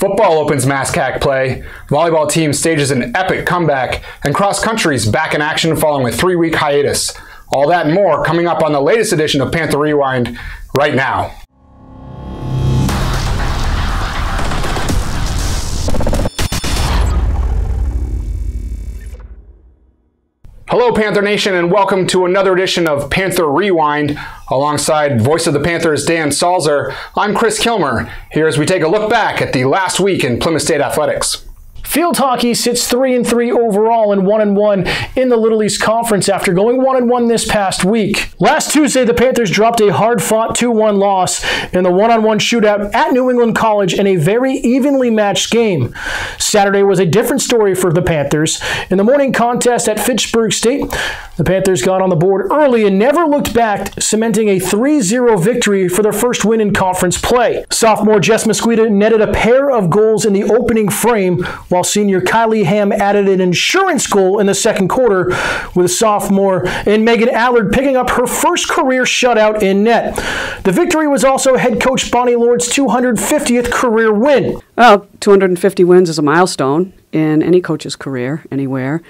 Football opens MASCAC play, volleyball team stages an epic comeback, and cross country's back in action following a 3-week hiatus. All that and more coming up on the latest edition of Panther Rewind right now. Hello Panther Nation, and welcome to another edition of Panther Rewind. Alongside voice of the Panthers Dan Salzer, I'm Chris Kilmer, here as we take a look back at the last week in Plymouth State athletics. Field hockey sits 3-3 overall and 1-1 in the Little East Conference after going 1-1 this past week. Last Tuesday, the Panthers dropped a hard-fought 2-1 loss in the 1-on-1 shootout at New England College in a very evenly matched game. Saturday was a different story for the Panthers. In the morning contest at Fitchburg State, the Panthers got on the board early and never looked back, cementing a 3-0 victory for their first win in conference play. Sophomore Jess Mosqueda netted a pair of goals in the opening frame, while senior Kylie Ham added an insurance goal in the second quarter, with sophomore and Megan Allard picking up her first career shutout in net. The victory was also head coach Bonnie Lord's 250th career win. Well, 250 wins is a milestone in any coach's career, anywhere.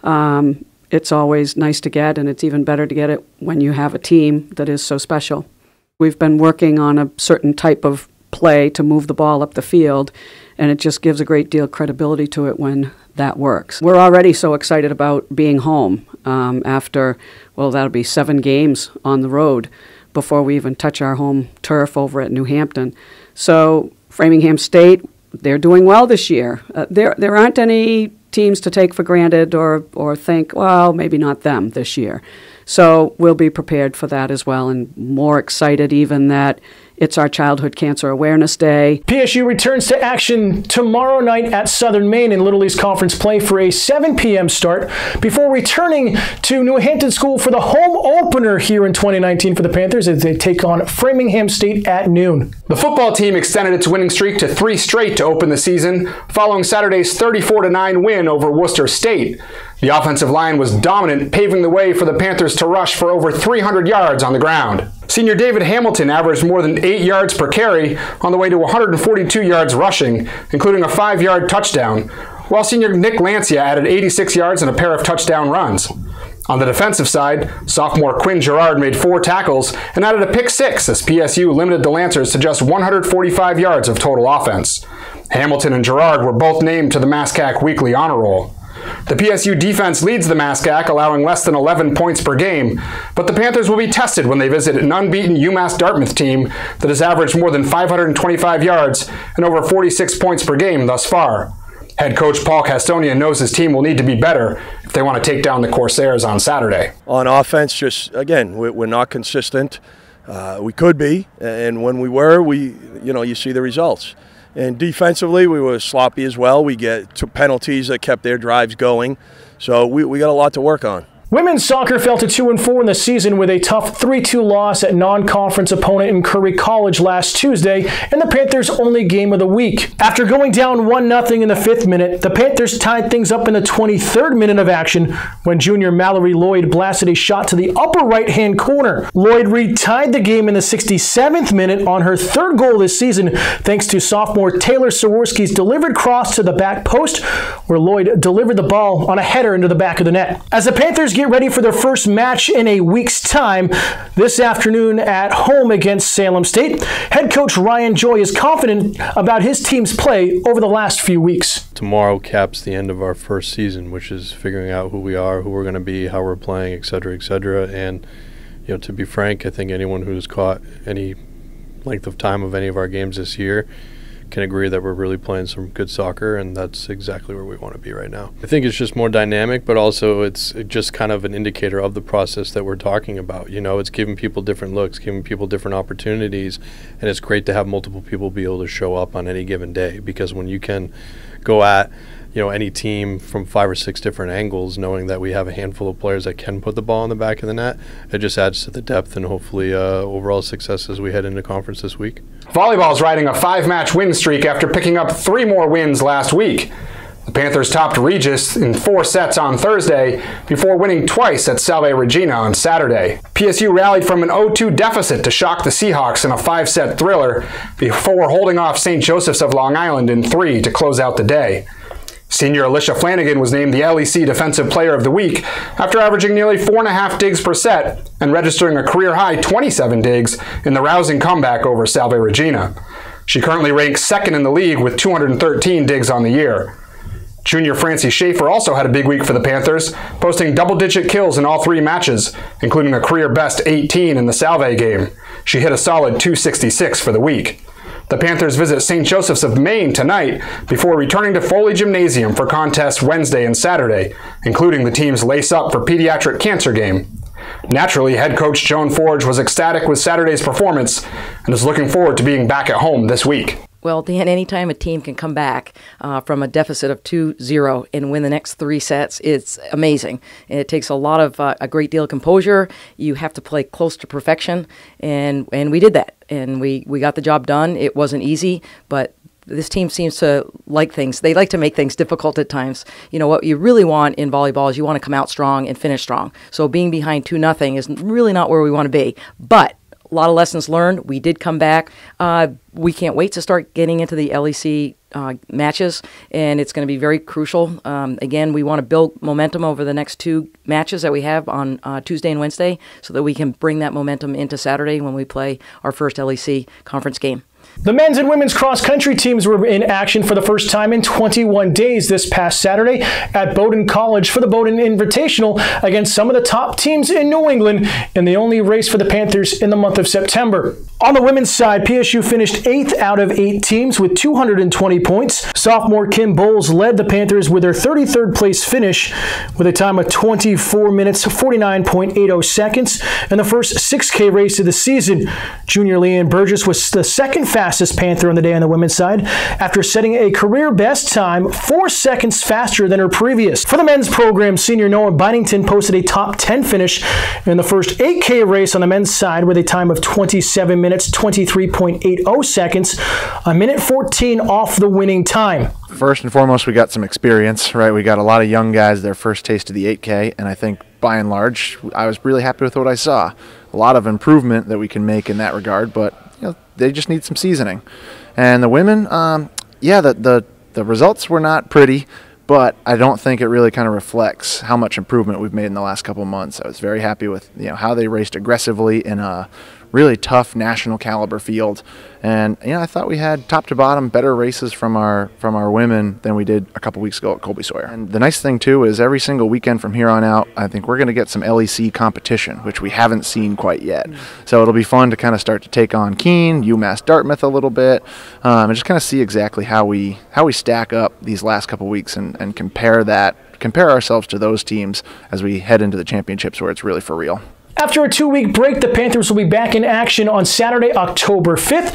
It's always nice to get, and it's even better to get it when you have a team that is so special. We've been working on a certain type of play to move the ball up the field, and it just gives a great deal of credibility to it when that works. We're already so excited about being home after, well, that'll be 7 games on the road before we even touch our home turf over at New Hampton. So Framingham State, they're doing well this year. There aren't any teams to take for granted or think, well, maybe not them this year. So we'll be prepared for that as well, and more excited even that it's our Childhood Cancer Awareness Day. PSU returns to action tomorrow night at Southern Maine in Little East Conference play for a 7 p.m. start before returning to New Hampton School for the home opener here in 2019 for the Panthers as they take on Framingham State at noon. The football team extended its winning streak to 3 straight to open the season, following Saturday's 34-9 win over Worcester State. The offensive line was dominant, paving the way for the Panthers to rush for over 300 yards on the ground. Senior David Hamilton averaged more than 8 yards per carry on the way to 142 yards rushing, including a 5-yard touchdown, while senior Nick Lancia added 86 yards and a pair of touchdown runs. On the defensive side, sophomore Quinn Gerard made 4 tackles and added a pick 6 as PSU limited the Lancers to just 145 yards of total offense. Hamilton and Gerard were both named to the MASCAC Weekly Honor Roll. The PSU defense leads the MASCAC, allowing less than 11 points per game, but the Panthers will be tested when they visit an unbeaten UMass Dartmouth team that has averaged more than 525 yards and over 46 points per game thus far. Head coach Paul Castonia knows his team will need to be better if they want to take down the Corsairs on Saturday. On offense, just again, we're not consistent. We could be, and when we were, you see the results. And defensively, we were sloppy as well. We get 2 penalties that kept their drives going. So we got a lot to work on. Women's soccer fell to 2-4 in the season with a tough 3-2 loss at non-conference opponent in Curry College last Tuesday, and the Panthers' only game of the week. After going down 1-0 in the 5th minute, the Panthers tied things up in the 23rd minute of action when junior Mallory Lloyd blasted a shot to the upper right-hand corner. Lloyd retied the game in the 67th minute on her 3rd goal this season, thanks to sophomore Taylor Saworski's delivered cross to the back post, where Lloyd delivered the ball on a header into the back of the net. As the Panthers get ready for their first match in a week's time this afternoon at home against Salem State, head coach Ryan Joy is confident about his team's play over the last few weeks. Tomorrow caps the end of our first season, which is figuring out who we are, who we're going to be, how we're playing, etc., etc. And to be frank, I think anyone who's caught any length of time of any of our games this year can agree that we're really playing some good soccer, and that's exactly where we want to be right now. I think it's just more dynamic, but also it's just kind of an indicator of the process that we're talking about. It's giving people different looks, giving people different opportunities, and it's great to have multiple people be able to show up on any given day, because when you can go at any team from 5 or 6 different angles, knowing that we have a handful of players that can put the ball in the back of the net, it just adds to the depth and hopefully overall success as we head into conference this week. Volleyball is riding a 5-match win streak after picking up 3 more wins last week. The Panthers topped Regis in 4 sets on Thursday before winning twice at Salve Regina on Saturday. PSU rallied from an 0-2 deficit to shock the Seahawks in a 5-set thriller before holding off St. Joseph's of Long Island in 3 to close out the day. Senior Alicia Flanagan was named the LEC Defensive Player of the Week after averaging nearly 4.5 digs per set and registering a career-high 27 digs in the rousing comeback over Salve Regina. She currently ranks 2nd in the league with 213 digs on the year. Junior Francie Schaefer also had a big week for the Panthers, posting double-digit kills in all 3 matches, including a career-best 18 in the Salve game. She hit a solid .266 for the week. The Panthers visit St. Joseph's of Maine tonight before returning to Foley Gymnasium for contests Wednesday and Saturday, including the team's Lace Up for Pediatric Cancer game. Naturally, head coach Joan Forge was ecstatic with Saturday's performance and is looking forward to being back at home this week. Well, Dan, anytime a team can come back from a deficit of 2-0 and win the next 3 sets, it's amazing. And it takes a great deal of composure. You have to play close to perfection, and we did that. And we got the job done. It wasn't easy, but this team seems to like things. They like to make things difficult at times. You know, what you really want in volleyball is you want to come out strong and finish strong. So being behind 2-0 is really not where we want to be. But a lot of lessons learned. We did come back. We can't wait to start getting into the LEC matches, and it's going to be very crucial. Again, we want to build momentum over the next 2 matches that we have on Tuesday and Wednesday so that we can bring that momentum into Saturday when we play our first LEC conference game. The men's and women's cross-country teams were in action for the first time in 21 days this past Saturday at Bowdoin College for the Bowdoin Invitational against some of the top teams in New England in the only race for the Panthers in the month of September. On the women's side, PSU finished 8th out of 8 teams with 220 points. Sophomore Kim Bowles led the Panthers with their 33rd place finish with a time of 24 minutes, 49.80 seconds in the first 6K race of the season. Junior Leanne Burgess was the second fastest Panther on the day on the women's side after setting a career best time 4 seconds faster than her previous. For the men's program, senior Noah Bynington posted a top 10 finish in the first 8K race on the men's side with a time of 27 minutes, 23.80 seconds, a minute 14 off the winning time. First and foremost, we got some experience, right? We got a lot of young guys, their first taste of the 8K, and I think by and large, I was really happy with what I saw. A lot of improvement that we can make in that regard, but they just need some seasoning. And the women, the results were not pretty, but I don't think it really kind of reflects how much improvement we've made in the last couple of months. I was very happy with how they raced aggressively in a really tough national caliber field, and I thought we had top to bottom better races from our women than we did a couple weeks ago at Colby Sawyer. And the nice thing too is every single weekend from here on out, I think we're going to get some LEC competition, which we haven't seen quite yet. So it'll be fun to kind of start to take on Keene, UMass Dartmouth a little bit, and just kind of see exactly how we stack up these last couple weeks and compare ourselves to those teams as we head into the championships where it's really for real. After a 2-week break, the Panthers will be back in action on Saturday, October 5th,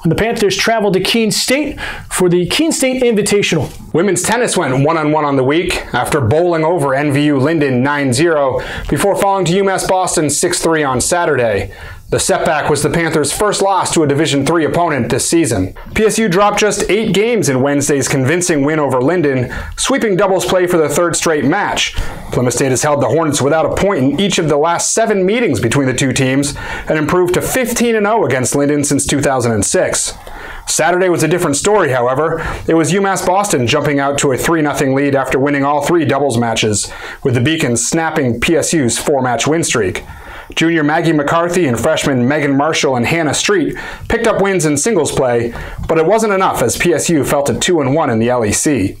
when the Panthers travel to Keene State for the Keene State Invitational. Women's tennis went 1-on-1 on the week after bowling over NVU Linden 9-0 before falling to UMass Boston 6-3 on Saturday. The setback was the Panthers' first loss to a Division III opponent this season. PSU dropped just 8 games in Wednesday's convincing win over Linden, sweeping doubles play for the 3rd straight match. Plymouth State has held the Hornets without a point in each of the last 7 meetings between the 2 teams and improved to 15-0 against Linden since 2006. Saturday was a different story, however. It was UMass Boston jumping out to a 3-0 lead after winning all 3 doubles matches, with the Beacons snapping PSU's 4-match win streak. Junior Maggie McCarthy and freshmen Megan Marshall and Hannah Street picked up wins in singles play, but it wasn't enough as PSU fell to 2-1 in the LEC.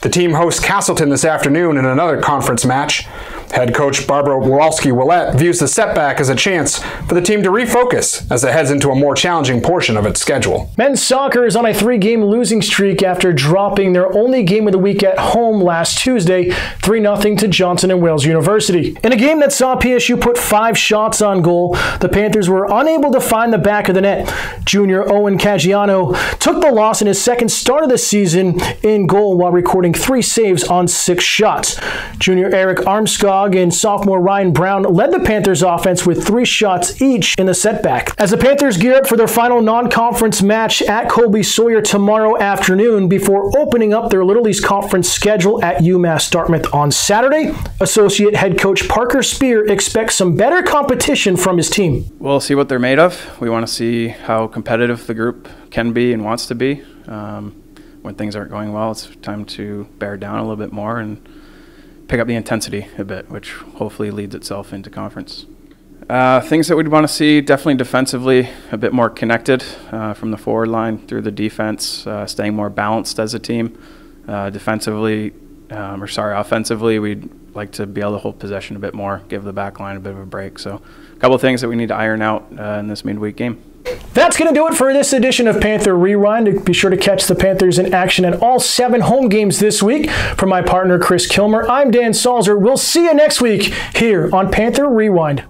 The team hosts Castleton this afternoon in another conference match. Head coach Barbara Walski-Willett views the setback as a chance for the team to refocus as it heads into a more challenging portion of its schedule. Men's soccer is on a 3-game losing streak after dropping their only game of the week at home last Tuesday, 3-0 to Johnson & Wales University. In a game that saw PSU put 5 shots on goal, the Panthers were unable to find the back of the net. Junior Owen Caggiano took the loss in his second start of the season in goal while recording 3 saves on 6 shots. Junior Eric Armscott Underdog and sophomore Ryan Brown led the Panthers offense with 3 shots each in the setback. As the Panthers gear up for their final non-conference match at Colby Sawyer tomorrow afternoon before opening up their Little East Conference schedule at UMass Dartmouth on Saturday, Associate Head Coach Parker Spear expects some better competition from his team. We'll see what they're made of. We want to see how competitive the group can be and wants to be. When things aren't going well, it's time to bear down a little bit more and pick up the intensity a bit, which hopefully leads itself into conference. Things that we'd want to see, definitely defensively, a bit more connected from the forward line through the defense, staying more balanced as a team. Offensively, we'd like to be able to hold possession a bit more, give the back line a bit of a break. So a couple of things that we need to iron out in this midweek game. That's going to do it for this edition of Panther Rewind. Be sure to catch the Panthers in action at all 7 home games this week. For my partner, Chris Kilmer, I'm Dan Salzer. We'll see you next week here on Panther Rewind.